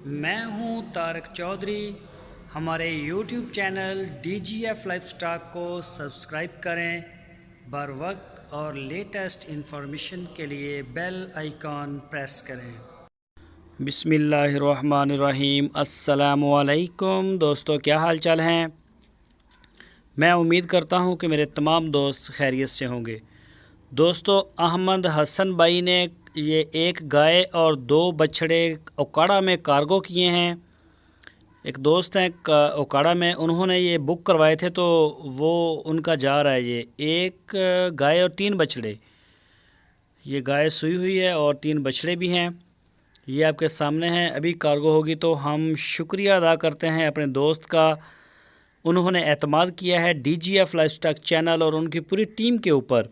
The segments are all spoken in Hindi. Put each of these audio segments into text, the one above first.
मैं हूं तारक चौधरी। हमारे YouTube चैनल DGF लाइफस्टाइल को सब्सक्राइब करें। बर वक्त और लेटेस्ट इंफॉर्मेशन के लिए बेल आइकॉन प्रेस करें। बिस्मिल्लाहिर्रहमानिर्रहीम। अस्सलामुअलैकुम दोस्तों, क्या हाल चाल हैं। मैं उम्मीद करता हूं कि मेरे तमाम दोस्त खैरियत से होंगे। दोस्तों, अहमद हसन भाई ने ये एक गाय और 2 बछड़े ओकाड़ा में कार्गो किए हैं। एक दोस्त हैं ओकाड़ा में, उन्होंने ये बुक करवाए थे तो वो उनका जा रहा है। ये एक गाय और 3 बछड़े, ये गाय सूई हुई है और 3 बछड़े भी हैं। ये आपके सामने हैं। अभी कार्गो होगी तो हम शुक्रिया अदा करते हैं अपने दोस्त का। उन्होंने एतमाद किया है DGF लाइफस्टाइल चैनल और उनकी पूरी टीम के ऊपर,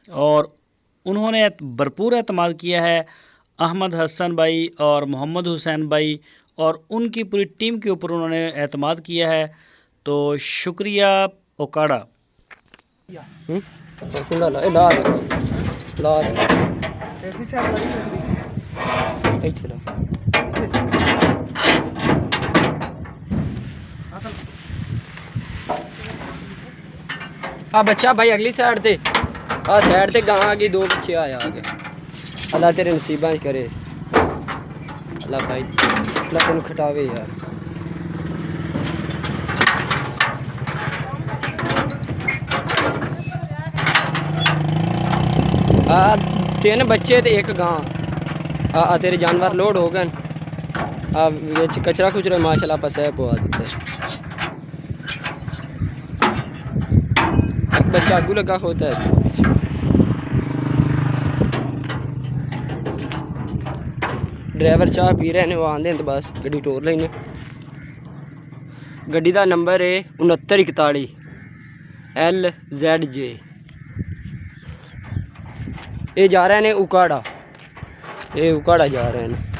और उन्होंने भरपूर एतमाद किया है अहमद हसन भाई और मोहम्मद हुसैन भाई और उनकी पूरी टीम के ऊपर उन्होंने एतमाद किया है। तो शुक्रिया ओकाड़ा। बच्चा भाई अगली साइड ते साइड ते गां आ गई, 2 बच्चे आया आगे। अल्लाह तेरे नसीबां करे, अल्लाह भाई अल्लाह तेन खटावे यार। तीन बच्चे ते एक गां। तेरे जानवर लोड हो गए। कचरा कुचरा माशाल्लाह पसा पवा देते। बच्चा आगू लगा होता है। ड्राइवर चाह पी रहे हैं, वो आंदे तो बस गड्डी टोर लेने। गड्डी का नंबर है 6941 LZJ। ये जा रहे हैं उकाड़ा, ये उकाड़ा जा रहे हैं।